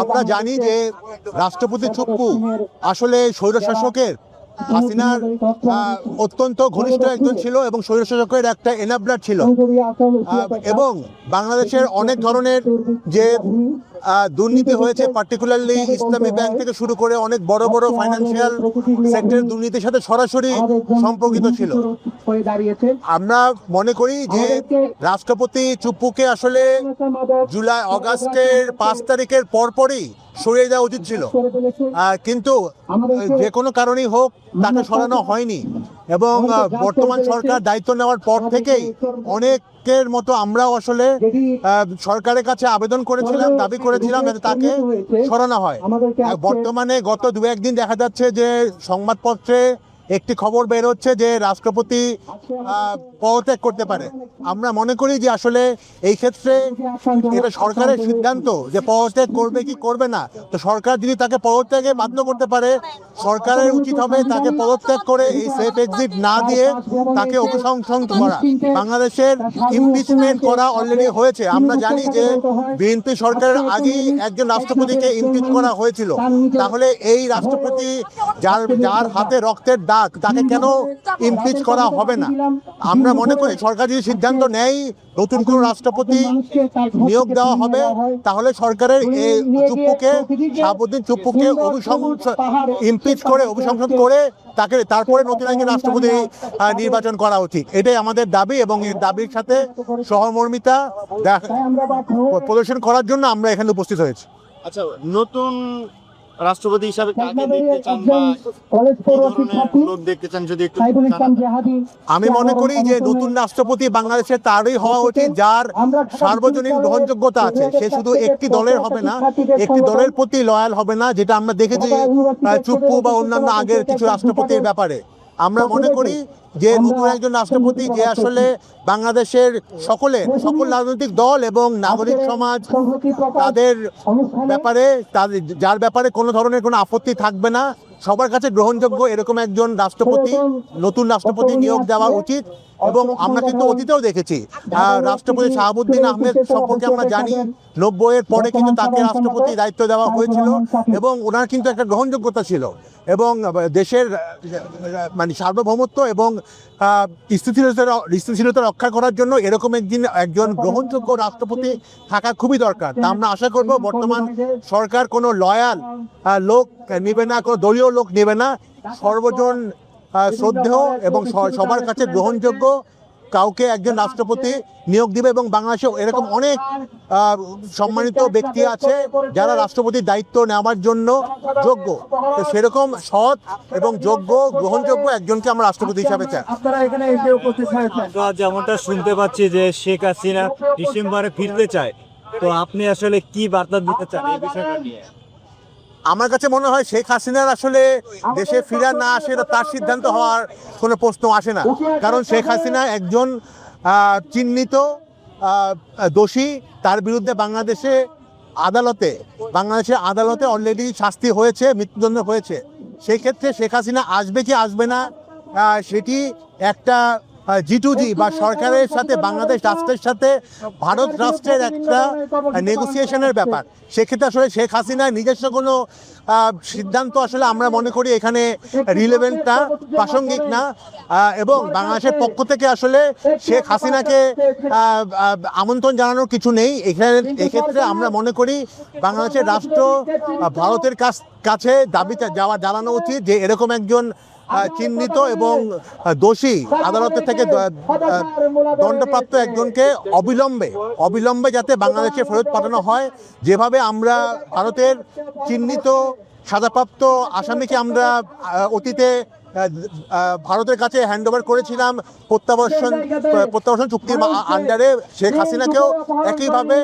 আমরা জানি যে রাষ্ট্রপতি চুপ্পু আসলে স্বৈরশাসকের হাসিনার অত্যন্ত ঘনিষ্ঠ একজন ছিল এবং স্বৈরশাসকের একটা এনাবলার ছিল এবং বাংলাদেশের অনেক ধরনের যে দুর্নীতি হয়েছে, পার্টিকুলারলি ইসলামী ব্যাংক থেকে শুরু করে অনেক বড় বড় ফাইন্যান্সিয়াল সেক্টরের দুর্নীতির সাথে সরাসরি সম্পর্কিত ছিল। আমরা মনে করি যে রাষ্ট্রপতি চুপ্পুকে আসলে আগস্টের 5 তারিখের পরপরই সরিয়ে দেওয়া উচিত ছিল, কিন্তু যে কোনো কারণেই হোক তাকে সরানো হয়নি এবং বর্তমান সরকার দায়িত্ব নেওয়ার পর থেকেই অনেকের মতো আমরাও আসলে সরকারের কাছে আবেদন করেছিলাম, দাবি করেছিলাম যাতে তাকে সরানো হয়। বর্তমানে গত 2-1 দিন দেখা যাচ্ছে যে সংবাদপত্রে একটি খবর বের হচ্ছে যে রাষ্ট্রপতি পদত্যাগ করতে পারে। আমরা মনে করি যে আসলে এই ক্ষেত্রে এটা সরকারের সিদ্ধান্ত যে পদত্যাগ করবে কি করবে না। তো সরকার যদি তাকে পদত্যাগে বাধ্য করতে পারে, সরকারের উচিত হবে তাকে পদত্যাগ করে এই সেফ এক্সিট না দিয়ে তাকে অপসারণ করা। বাংলাদেশের ইমপিচমেন্ট করা অলরেডি হয়েছে। আমরা জানি যে বিএনপি সরকারের আগেই একজন রাষ্ট্রপতিকে ইমপিচ করা হয়েছিল। তাহলে এই রাষ্ট্রপতি যার হাতে রক্তের দাগ, তাকে কেন ইমপিচ করা হবে না? আমরা মনে করি সরকার যদি সিদ্ধান্ত নেয় নতুন কোনো রাষ্ট্রপতি নিয়োগ দেওয়া হবে, তাহলে সরকারের এই শাহাবুদ্দিন চুপ্পুকে ইমপিচ করে অভিশংসন করে তারপরে নতুন একজন রাষ্ট্রপতি নির্বাচন করা উচিত। এটাই আমাদের দাবি এবং এই দাবির সাথে সহমর্মিতা প্রদর্শন করার জন্য আমরা এখানে উপস্থিত হয়েছি। আচ্ছা, নতুন রাষ্ট্রপতি হিসাবে কাকে দেখতে চান বা কি ধরনের লোক দেখতে চান যদি একটু জানান? আমি মনে করি যে নতুন রাষ্ট্রপতি বাংলাদেশের তারই হওয়া উচিত যার সার্বজনীন গ্রহণযোগ্যতা আছে। সে শুধু একটি দলের হবে না, একটি দলের প্রতি লয়াল হবে না, যেটা আমরা দেখেছি চুপ্পু বা অন্যান্য আগের কিছু রাষ্ট্রপতির ব্যাপারে। আমরা মনে করি যে নতুন একজন রাষ্ট্রপতি যে আসলে বাংলাদেশের সকল রাজনৈতিক দল এবং নাগরিক সমাজ তাদের ব্যাপারে যার ব্যাপারে কোনো ধরনের কোনো আপত্তি থাকবে না, সবার কাছে গ্রহণযোগ্য এরকম একজন নতুন রাষ্ট্রপতি নিয়োগ দেওয়া উচিত। এবং আমরা কিন্তু অতীতেও দেখেছি রাষ্ট্রপতি শাহাবুদ্দিন আহমেদ সম্পর্কে আমরা জানি 90-এর পরে কিন্তু তাকে রাষ্ট্রপতি দায়িত্ব দেওয়া হয়েছিল এবং ওনার কিন্তু একটা গ্রহণযোগ্যতা ছিল এবং দেশের মানে সার্বভৌমত্ব এবং স্থিতিশীলতা রক্ষা করার জন্য এরকম একজন গ্রহণযোগ্য রাষ্ট্রপতি থাকা খুবই দরকার। তা আমরা আশা করব বর্তমান সরকার কোনো লয়াল লোক নেবে না, কোনো দলীয় লোক নেবে না, সর্বজন শ্রদ্ধেয় এবং সবার কাছে গ্রহণযোগ্য কাউকে একজন রাষ্ট্রপতি নিয়োগ দিবে। এবং বাংলাদেশে এরকম অনেক সম্মানিত ব্যক্তি আছে যারা রাষ্ট্রপতির দায়িত্ব নেওয়ার জন্য যোগ্য। তো সেরকম সৎ এবং যোগ্য গ্রহণযোগ্য একজনকে আমরা রাষ্ট্রপতি হিসাবে চাই। আমরা যেমনটা শুনতে পাচ্ছি যে শেখ হাসিনা ডিসেম্বরে ফিরতে চায়, তো আপনি আসলে কি বার্তা দিতে চান এই বিষয়টা নিয়ে? আমার কাছে মনে হয় শেখ হাসিনার আসলে দেশে ফিরা না আসে তার সিদ্ধান্ত হওয়ার কোনো প্রশ্ন আসে না, কারণ শেখ হাসিনা একজন চিহ্নিত দোষী। তার বিরুদ্ধে বাংলাদেশের আদালতে অলরেডি শাস্তি হয়েছে, মৃত্যুদণ্ড হয়েছে। সেই ক্ষেত্রে শেখ হাসিনা আসবে কি আসবে না সেটি একটা G2G বা সরকারের সাথে বাংলাদেশ রাষ্ট্রের সাথে ভারত রাষ্ট্রের একটা নেগোসিয়েশনের ব্যাপার। সেক্ষেত্রে আসলে শেখ হাসিনা নিজস্ব কোনো সিদ্ধান্ত আসলে আমরা মনে করি এখানে রিলেভেন্ট না, প্রাসঙ্গিক না। এবং বাংলাদেশের পক্ষ থেকে আসলে শেখ হাসিনাকে আমন্ত্রণ জানানোর কিছু নেই এক্ষেত্রে। আমরা মনে করি বাংলাদেশের রাষ্ট্র ভারতের কাছে দাবি জানানো উচিত যে এরকম একজন চিহ্নিত এবং দোষী আদালতের থেকে দণ্ডপ্রাপ্ত একজনকে অবিলম্বে যাতে বাংলাদেশে ফেরত পাঠানো হয়। যেভাবে আমরা ভারতের চিহ্নিত সাজাপ্রাপ্ত আসামিকে আমরা অতীতে ভারতের কাছে হ্যান্ডওভার করেছিলাম প্রত্যাবাসন চুক্তির আন্ডারে, শেখ হাসিনাকেও একইভাবে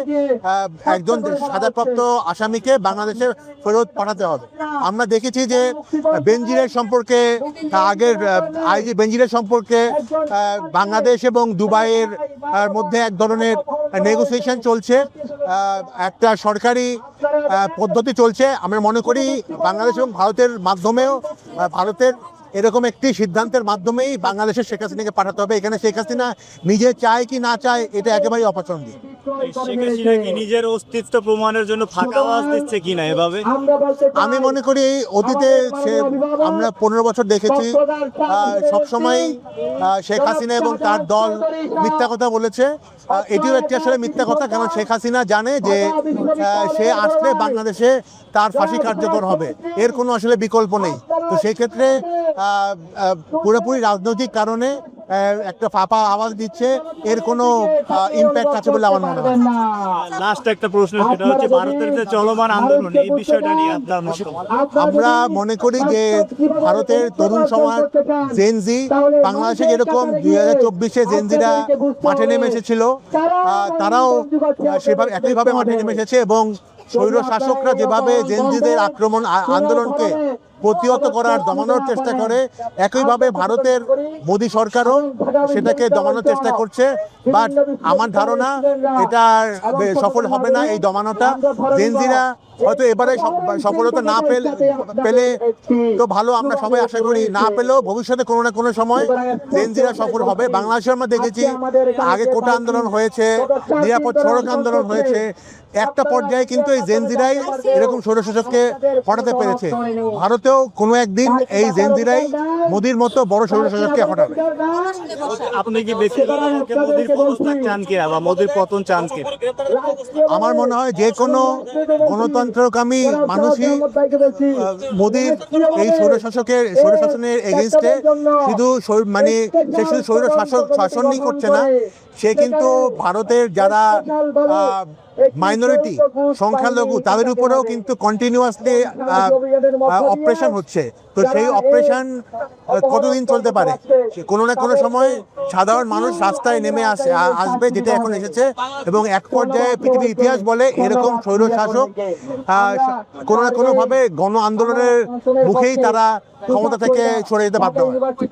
একজন সাজাপ্রাপ্ত আসামিকে বাংলাদেশে ফেরত পাঠাতে হবে। আমরা দেখেছি যে বেনজিরের সম্পর্কে আগের আইজি বেনজিরের সম্পর্কে বাংলাদেশ এবং দুবাইয়ের মধ্যে এক ধরনের নেগোসিয়েশন চলছে, একটা সরকারি পদ্ধতি চলছে। আমরা মনে করি বাংলাদেশ এবং ভারতের মাধ্যমেও ভারতের এরকম একটি সিদ্ধান্তের মাধ্যমেই বাংলাদেশের শেখ হাসিনাকে পাঠাতে হবে। এখানে শেখ হাসিনা নিজে চায় কি না চায় এটা একেবারেই অপছন্দ। শেখ হাসিনা কি নিজের অস্তিত্ব প্রমাণের জন্য ফাঁকা আওয়াজ দিচ্ছে কিনা এভাবে? আমি মনে করি অতীতে আমরা 15 বছর দেখেছি সবসময় শেখ হাসিনা এবং তার দল মিথ্যা কথা বলেছে। এটিও একটি আসলে মিথ্যা কথা, কারণ শেখ হাসিনা জানে যে সে আসলে বাংলাদেশে তার ফাঁসি কার্যকর হবে, এর কোনো আসলে বিকল্প নেই। তো সেই ক্ষেত্রে পুরোপুরি রাজনৈতিক কারণে একটা ফাঁপা আওয়াজ দিচ্ছে, এর কোনো ইম্প্যাক্ট আছে বলে আমার মনে হয়। লাস্ট একটা প্রশ্ন, সেটা হচ্ছে ভারতের যে চলমান আন্দোলন, এই বিষয়টা নিয়ে আপনার মতামত? আমরা মনে করি যে ভারতের তরুণ সমাজ জেনজি বাংলাদেশে যেরকম 2024-এ জেনজিরা মাঠে নেমে এসেছিল, তারাও সেভাবে একইভাবে মাঠে নেমে এসেছে এবং স্বৈর শাসকরা যেভাবে জেনজিদের আন্দোলনকে প্রতিহত করার দমানোর চেষ্টা করে, একইভাবে ভারতের মোদী সরকারও সেটাকে দমানোর চেষ্টা করছে। বাট আমার ধারণা এটা সফল হবে না এই দমানোটা। জেনজিরা হয়তো এবারে সফলতা না পেলে তো ভালো, আমরা সবাই আশা করি, না পেলেও ভবিষ্যতে কোনো না কোনো সময় জেনজিরা সফল হবে। বাংলাদেশে আমরা দেখেছি আগে কোটা আন্দোলন হয়েছে, নিরাপদ সড়ক আন্দোলন হয়েছে, একটা পর্যায়ে কিন্তু এই জেনজিরাই এরকম স্বৈরশাসককে হটাতে পেরেছে। ভারতেও কোনো একদিন এই জেনজিরাই মোদির মতো বড় স্বৈরশাসককে হটাবে। আপনি কি ব্যক্তিগতভাবে মোদির পদত্যাগ চান কিনা বা মোদির পতন চান কিনা? আমার মনে হয় যে কোনো গণতন্ত্রকামী মানুষই মোদির এই স্বৈরশাসনের এগেইনস্টে শুধু মানে সে শুধু শাসনই করছে না, সে কিন্তু ভারতের যারা মাইনরিটি সংখ্যালঘু তাদের উপরেও কিন্তু কন্টিনিউয়াসলি অপারেশন হচ্ছে। তো সেই অপারেশন কতদিন চলতে পারে? কোনো না কোনো সময় সাধারণ মানুষ রাস্তায় নেমে আসবে, যেটা এখন এসেছে, এবং এক পর্যায়ে পৃথিবীর ইতিহাস বলে এরকম স্বৈরশাসক কোনো না কোনোভাবে গণ আন্দোলনের মুখেই তারা ক্ষমতা থেকে সরে যেতে বাধ্য হয়।